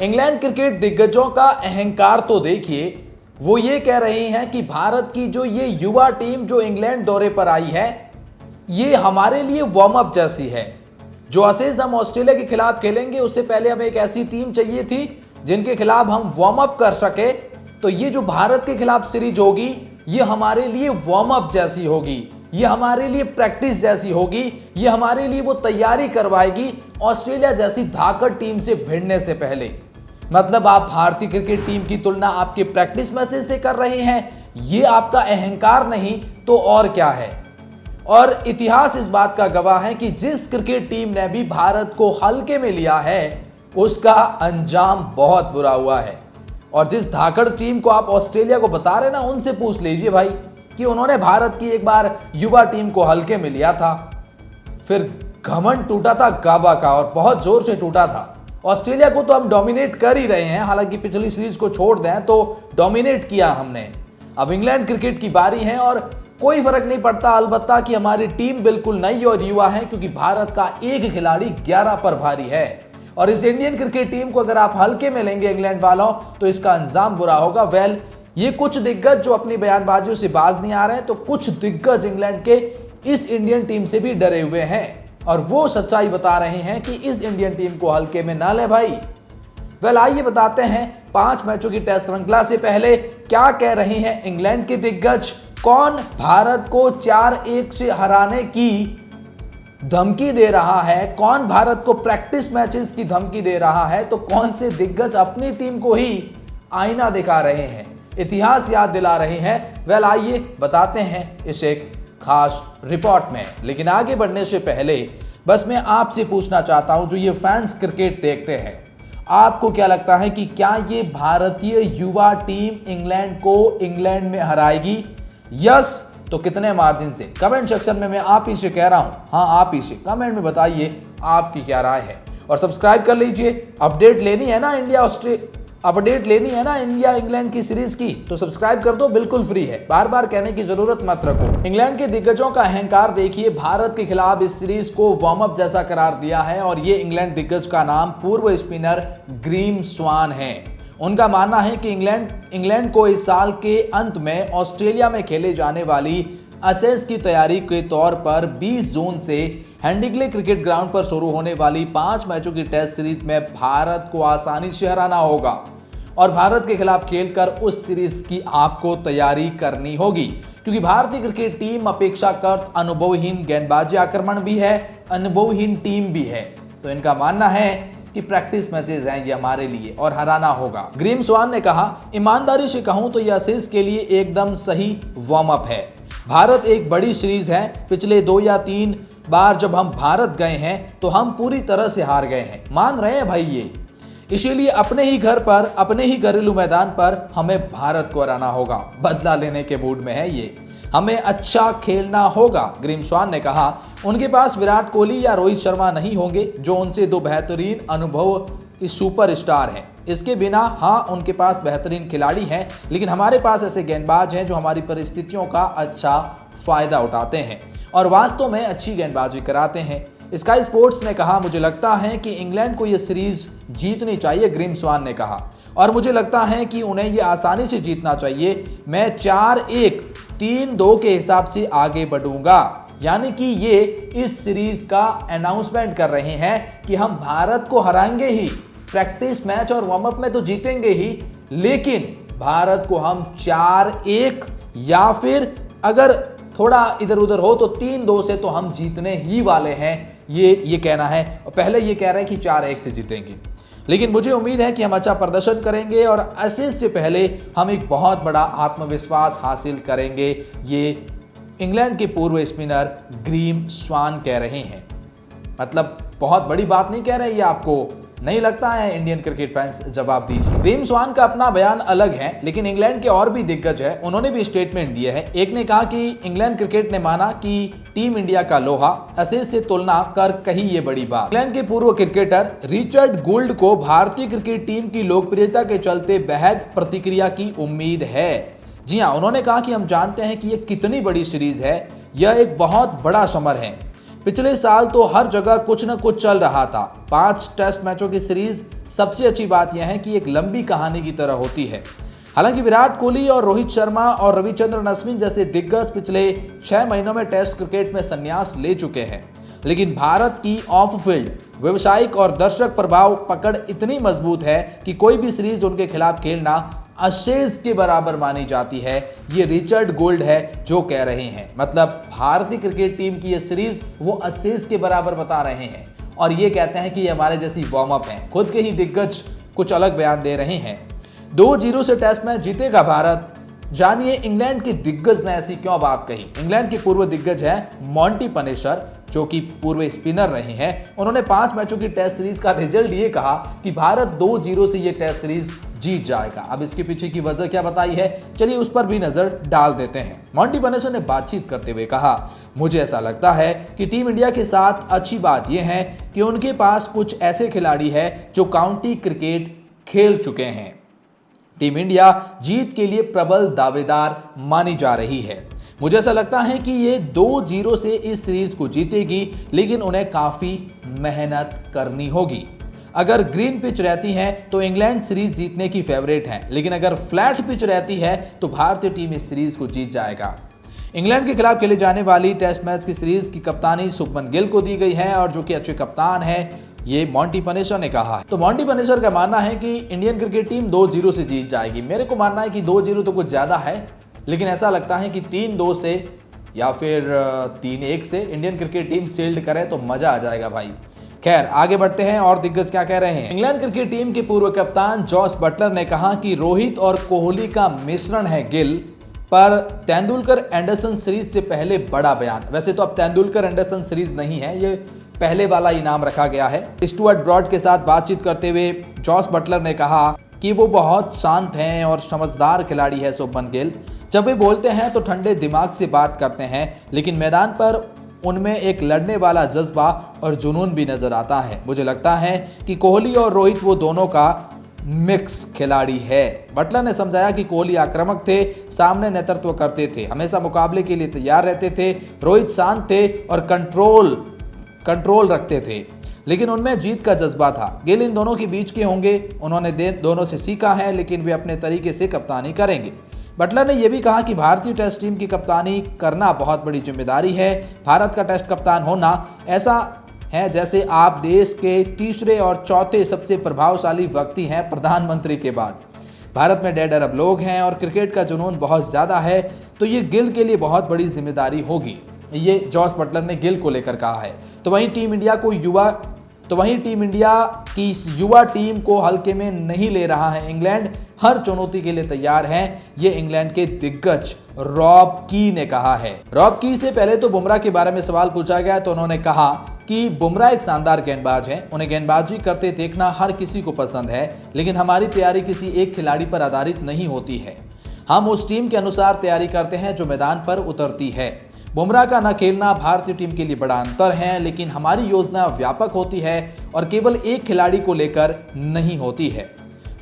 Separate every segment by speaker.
Speaker 1: England cricket दिग्गजों का अहंकार तो देखिए। वो ये कह रहे हैं कि भारत की जो ये युवा टीम जो इंग्लैंड दौरे पर आई है, ये हमारे लिए वार्म अप जैसी है। जो असेज हम ऑस्ट्रेलिया के खिलाफ खेलेंगे, उससे पहले हमें एक ऐसी टीम चाहिए थी जिनके खिलाफ हम वार्म अप कर सके। तो ये जो भारत के खिलाफ सीरीज होगी, ये हमारे लिए वार्म अप जैसी होगी, ये हमारे लिए प्रैक्टिस जैसी होगी, ये हमारे लिए वो तैयारी करवाएगी ऑस्ट्रेलिया जैसी धाकड़ टीम से भिड़ने से पहले। मतलब आप भारतीय क्रिकेट टीम की तुलना आपके प्रैक्टिस मैचेस से कर रहे हैं, ये आपका अहंकार नहीं तो और क्या है। और इतिहास इस बात का गवाह है कि जिस क्रिकेट टीम ने भी भारत को हल्के में लिया है, उसका अंजाम बहुत बुरा हुआ है। और जिस धाकड़ टीम को आप ऑस्ट्रेलिया को बता रहे ना, उनसे पूछ लीजिए भाई कि उन्होंने भारत की एक बार युवा टीम को हल्के में लिया था, फिर घमंड टूटा था गाबा का, और बहुत जोर से टूटा था। ऑस्ट्रेलिया को तो हम डोमिनेट कर ही रहे हैं, हालांकि पिछली सीरीज को छोड़ दें तो डोमिनेट किया हमने। अब इंग्लैंड क्रिकेट की बारी है और कोई फर्क नहीं पड़ता अलबत्ता कि हमारी टीम बिल्कुल नई और युवा है, क्योंकि भारत का एक खिलाड़ी 11 पर भारी है। और इस इंडियन क्रिकेट टीम को अगर आप हल्के में लेंगे इंग्लैंड वालों, तो इसका अंजाम बुरा होगा। वेल, ये कुछ दिग्गज जो अपनी बयानबाजियों से बाज नहीं आ रहे हैं, तो कुछ दिग्गज इंग्लैंड के इस इंडियन टीम से भी डरे हुए हैं और वो सच्चाई बता रहे हैं कि इस इंडियन टीम को हल्के में ना ले भाई। वेल, आइए बताते हैं 5 मैचों की टेस्ट श्रृंखला से पहले क्या कह रहे हैं इंग्लैंड के दिग्गज। कौन भारत को 4-1 से हराने की धमकी दे रहा है, कौन भारत को प्रैक्टिस मैचेस की धमकी दे रहा है, तो कौन से दिग्गज अपनी टीम को ही आईना दिखा रहे हैं, इतिहास याद दिला रहे हैं। वेल, आइए बताते हैं इस एक खास रिपोर्ट में। लेकिन आगे बढ़ने से पहले बस मैं आपसे पूछना चाहता हूं, जो ये फैंस क्रिकेट देखते हैं, आपको क्या लगता है कि क्या ये भारतीय युवा टीम इंग्लैंड को इंग्लैंड में हराएगी? यस तो कितने मार्जिन से? कमेंट सेक्शन में मैं आप ही से कह रहा हूं, हाँ आप ही से कमेंट में बताइए आपकी क्या राय है। और सब्सक्राइब कर लीजिए, अपडेट लेनी है ना इंडिया इंग्लैंड की सीरीज की, तो सब्सक्राइब कर दो, बिल्कुल फ्री है, बार बार कहने की जरूरत मत रखो। इंग्लैंड के दिग्गजों का अहंकार देखिए, भारत के खिलाफ इस सीरीज को वार्म अप जैसा करार दिया है। और ये इंग्लैंड दिग्गज का नाम पूर्व स्पिनर ग्रीम स्वान है। उनका मानना है कि इंग्लैंड को इस साल के अंत में ऑस्ट्रेलिया में खेले जाने वाली एशेज की तैयारी के तौर पर 20 जून से हेडिंग्ले क्रिकेट ग्राउंड पर शुरू होने वाली 5 मैचों की टेस्ट सीरीज में भारत को आसानी से हराना होगा और भारत के खिलाफ खेलकर उस सीरीज की आपको तैयारी करनी होगी, क्योंकि भारतीय क्रिकेट टीम अपेक्षाकृत अनुभवहीन गेंदबाजी आक्रमण भी है, अनुभवहीन टीम भी है। तो इनका मानना है कि प्रैक्टिस मैचेस हैं ये हमारे लिए और हराना होगा। ग्रीम स्वान ने कहा, ईमानदारी से कहूं तो यह एशेज के लिए एकदम सही वार्म अप है। भारत एक बड़ी सीरीज है, पिछले 2 या 3 बार जब हम भारत गए हैं तो हम पूरी तरह से हार गए हैं, मान रहे हैं भाई ये। इसीलिए अपने ही घर पर, अपने ही घरेलू मैदान पर हमें भारत को हराना होगा। बदला लेने के मूड में है ये, हमें अच्छा खेलना होगा। ग्रीम स्वान ने कहा, उनके पास विराट कोहली या रोहित शर्मा नहीं होंगे, जो उनसे 2 बेहतरीन अनुभव सुपरस्टार हैं। इसके बिना हाँ, उनके पास बेहतरीन खिलाड़ी हैं, लेकिन हमारे पास ऐसे गेंदबाज हैं जो हमारी परिस्थितियों का अच्छा फायदा उठाते हैं और वास्तव में अच्छी गेंदबाजी कराते हैं। स्काई स्पोर्ट्स ने कहा, मुझे लगता है कि इंग्लैंड को यह सीरीज जीतनी चाहिए। ग्रीम स्वान ने कहा, और मुझे लगता है कि उन्हें यह आसानी से जीतना चाहिए। मैं 4-1, 3-2 के हिसाब से आगे बढ़ूंगा। यानी कि ये इस सीरीज का अनाउंसमेंट कर रहे हैं कि हम भारत को हराएंगे ही, प्रैक्टिस मैच और वार्म अप में तो जीतेंगे ही, लेकिन भारत को हम 4-1 या फिर अगर थोड़ा इधर उधर हो तो 3-2 से तो हम जीतने ही वाले हैं। ये कहना है, और पहले ये कह रहे हैं कि 4-1 से जीतेंगे। लेकिन मुझे उम्मीद है कि हम अच्छा प्रदर्शन करेंगे और एशेज से पहले हम एक बहुत बड़ा आत्मविश्वास हासिल करेंगे। ये इंग्लैंड के पूर्व स्पिनर ग्रीम स्वान कह रहे हैं। मतलब बहुत बड़ी बात नहीं कह रहे, ये आपको नहीं लगता है? इंडियन क्रिकेट फैंस जवाब दीजिए। ग्रीम स्वान का अपना बयान अलग है, लेकिन इंग्लैंड के और भी दिग्गज हैं, उन्होंने भी स्टेटमेंट दिए हैं। एक ने कहा कि इंग्लैंड क्रिकेट ने माना कि टीम इंडिया का लोहा, एशेज से तुलना कर कही ये बड़ी बात। इंग्लैंड के पूर्व क्रिकेटर रिचर्ड गुल्ड को भारतीय क्रिकेट टीम की लोकप्रियता के चलते बेहद प्रतिक्रिया की उम्मीद है। जी हाँ, उन्होंने कहा कि हम जानते हैं कि ये कितनी बड़ी सीरीज है, यह एक बहुत बड़ा समर है। पिछले साल तो हर जगह कुछ न कुछ चल रहा था। 5 टेस्ट मैचों की सीरीज, सबसे अच्छी बात यह है कि एक लंबी कहानी की तरह होती है। हालांकि विराट कोहली और रोहित शर्मा और रविचंद्रन अश्विन जैसे दिग्गज पिछले 6 महीनों में टेस्ट क्रिकेट में संन्यास ले चुके हैं, लेकिन भारत की ऑफ फील्ड व्यावसायिक और दर्शक प्रभाव पकड़ इतनी मजबूत है कि कोई भी सीरीज उनके खिलाफ खेलना अशेष के बराबर मानी जाती है। ये रिचर्ड गोल्ड है जो कह रहे हैं, मतलब भारतीय क्रिकेट टीम की ये सीरीज वो अशेष के बराबर बता रहे हैं और ये कहते हैं कि ये हमारे जैसी वार्म अप है। खुद के ही दिग्गज कुछ अलग बयान दे रहे हैं। 2-0 से टेस्ट मैच जीतेगा भारत। जानिए इंग्लैंड के दिग्गज ने ऐसी क्यों बात कही। इंग्लैंड के पूर्व दिग्गज हैं मॉन्टी पनेसर, जो कि पूर्व स्पिनर रहे हैं। उन्होंने 5 मैचों की टेस्ट सीरीज का रिजल्ट ये कहा कि भारत 2-0 से ये टेस्ट सीरीज जीत जाएगा। अब इसके पीछे की वजह क्या बताई है, चलिए उस पर भी नजर डाल देते हैं। मॉन्टी पनेसर ने बातचीत करते हुए कहा, मुझे ऐसा लगता है कि टीम इंडिया के साथ अच्छी बात यह है कि उनके पास कुछ ऐसे खिलाड़ी हैं जो काउंटी क्रिकेट खेल चुके हैं। टीम इंडिया जीत के लिए प्रबल दावेदार मानी जा रही है। मुझे ऐसा लगता है कि ये 2-0 से इस सीरीज को जीतेगी, लेकिन उन्हें काफी मेहनत करनी होगी। अगर ग्रीन पिच रहती है तो इंग्लैंड सीरीज जीतने की फेवरेट है, लेकिन अगर फ्लैट पिच रहती है तो भारतीय टीम इस सीरीज को जीत जाएगा। इंग्लैंड के खिलाफ खेले जाने वाली टेस्ट मैच की सीरीज की कप्तानी शुभमन गिल को दी गई है और जो कि अच्छे कप्तान है, ये मॉन्टी पनेसर ने कहा है। तो मॉन्टी पनेसर का मानना है कि इंडियन क्रिकेट टीम 2-0 से जीत जाएगी। मेरे को मानना है कि 2-0 तो कुछ ज्यादा है, लेकिन ऐसा लगता है कि 3-2 से या फिर 3-1 से इंडियन क्रिकेट टीम सील्ड करे तो मजा आ जाएगा भाई। खैर आगे बढ़ते हैं और दिग्गज क्या कह रहे हैं। इंग्लैंड क्रिकेट टीम के पूर्व कप्तान जॉस बटलर ने कहा कि रोहित और कोहली का मिश्रण है गिल, पर तेंदुलकर एंडरसन सीरीज से पहले बड़ा बयान। वैसे तो अब तेंदुलकर एंडरसन सीरीज नहीं है, ये पहले वाला इनाम रखा गया है। स्टुअर्ट ब्रॉड के साथ बातचीत करते हुए जॉस बटलर ने कहा कि वो बहुत शांत हैं और समझदार खिलाड़ी है शुभमन गिल। जब वे बोलते हैं तो ठंडे दिमाग से बात करते हैं, लेकिन मैदान पर उनमें एक लड़ने वाला जज्बा और जुनून भी नजर आता है। मुझे लगता है कि कोहली और रोहित वो दोनों का मिक्स खिलाड़ी है। बटलर ने समझाया कि कोहली आक्रामक थे, सामने नेतृत्व करते थे, हमेशा मुकाबले के लिए तैयार रहते थे। रोहित शांत थे और कंट्रोल रखते थे, लेकिन उनमें जीत का जज्बा था। गिल इन दोनों के बीच के होंगे, उन्होंने दोनों से सीखा है, लेकिन वे अपने तरीके से कप्तानी करेंगे। बटलर ने यह भी कहा कि भारतीय टेस्ट टीम की कप्तानी करना बहुत बड़ी जिम्मेदारी है। भारत का टेस्ट कप्तान होना ऐसा है जैसे आप देश के तीसरे और चौथे सबसे प्रभावशाली व्यक्ति हैं प्रधानमंत्री के बाद। भारत में 1.5 अरब लोग हैं और क्रिकेट का जुनून बहुत ज़्यादा है, तो ये गिल के लिए बहुत बड़ी जिम्मेदारी होगी। ये जॉस बटलर ने गिल को लेकर कहा है। तो वहीं टीम इंडिया की युवा टीम को हल्के में नहीं ले रहा है इंग्लैंड, हर चुनौती के लिए तैयार है, ये इंग्लैंड के दिग्गज रॉब की ने कहा है। रॉब की से पहले तो बुमराह के बारे में सवाल पूछा गया तो उन्होंने कहा कि बुमराह एक शानदार गेंदबाज है, उन्हें गेंदबाजी करते देखना हर किसी को पसंद है, लेकिन हमारी तैयारी किसी एक खिलाड़ी पर आधारित नहीं होती है। हम उस टीम के अनुसार तैयारी करते हैं जो मैदान पर उतरती है। बुमराह का न खेलना भारतीय टीम के लिए बड़ा अंतर है, लेकिन हमारी योजना व्यापक होती है और केवल एक खिलाड़ी को लेकर नहीं होती है।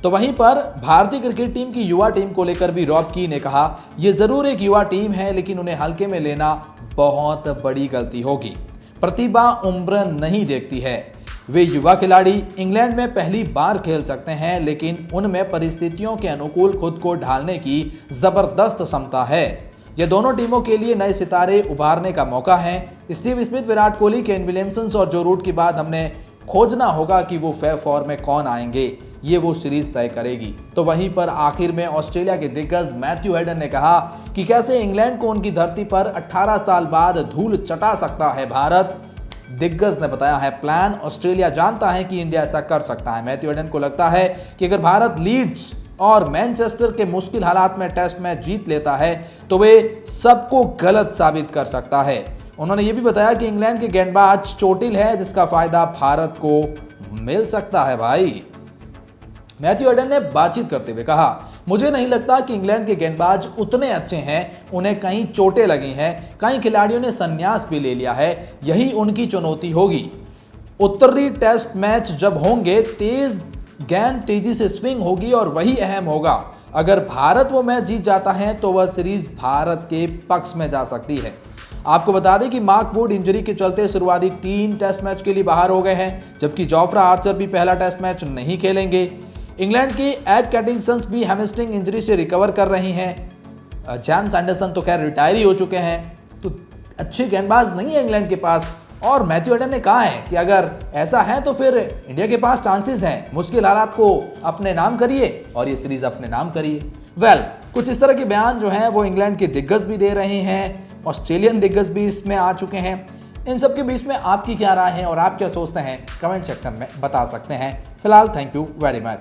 Speaker 1: तो वहीं पर भारतीय क्रिकेट टीम की युवा टीम को लेकर भी रॉब की ने कहा, ये जरूर एक युवा टीम है, लेकिन उन्हें हल्के में लेना बहुत बड़ी गलती होगी। प्रतिभा उम्र नहीं देखती है। वे युवा खिलाड़ी इंग्लैंड में पहली बार खेल सकते हैं, लेकिन उनमें परिस्थितियों के अनुकूल खुद को ढालने की जबरदस्त क्षमता है। ये दोनों टीमों के लिए नए सितारे उभारने का मौका है। Steve Smith, Virat Kohli, Kane Williamson और जो रूट के बाद हमने खोजना होगा कि वो फेयर फॉर्म में कौन आएंगे, ये वो सीरीज तय करेगी। तो वहीं पर आखिर में ऑस्ट्रेलिया के दिग्गज मैथ्यू हेडन ने कहा कि कैसे इंग्लैंड को उनकी धरती पर 18 साल बाद धूल चटा सकता है भारत। दिग्गज ने बताया है प्लान, ऑस्ट्रेलिया जानता है कि इंडिया ऐसा कर सकता है। मैथ्यू हेडन को लगता है कि अगर भारत लीड्स और मैनचेस्टर के मुश्किल हालात में टेस्ट मैच जीत लेता है तो वे सबको गलत साबित कर सकता है। उन्होंने ये भी बताया कि इंग्लैंड के गेंदबाज चोटिल है, जिसका फायदा भारत को मिल सकता है भाई। मैथ्यू हेडन ने बातचीत करते हुए कहा, मुझे नहीं लगता कि इंग्लैंड के गेंदबाज उतने अच्छे हैं, उन्हें कहीं चोटें लगी हैं, कई खिलाड़ियों ने संन्यास भी ले लिया है, यही उनकी चुनौती होगी। उत्तरी टेस्ट मैच जब होंगे, तेज गेंद तेजी से स्विंग होगी और वही अहम होगा। अगर भारत वो मैच जीत जाता है तो वह सीरीज भारत के पक्ष में जा सकती है। आपको बता दें कि मार्क वुड इंजरी के चलते शुरुआती 3 टेस्ट मैच के लिए बाहर हो गए हैं, जबकि जोफ्रा आर्चर भी पहला टेस्ट मैच नहीं खेलेंगे। इंग्लैंड की एड कैटिंगसन भी हैमस्ट्रिंग इंजरी से रिकवर कर रही हैं। जेम्स एंडरसन तो खैर रिटायर ही हो चुके हैं, तो अच्छे गेंदबाज नहीं है इंग्लैंड के पास। और मैथ्यू हेडन ने कहा है कि अगर ऐसा है तो फिर इंडिया के पास चांसेस हैं, मुश्किल हालात को अपने नाम करिए और ये सीरीज अपने नाम करिए। कुछ इस तरह के बयान जो हैं वो इंग्लैंड के दिग्गज भी दे रहे हैं, ऑस्ट्रेलियन दिग्गज भी इसमें आ चुके हैं। इन सब के बीच में आपकी क्या राय है और आप क्या सोचते हैं, कमेंट सेक्शन में बता सकते हैं। फिलहाल थैंक यू वेरी मच।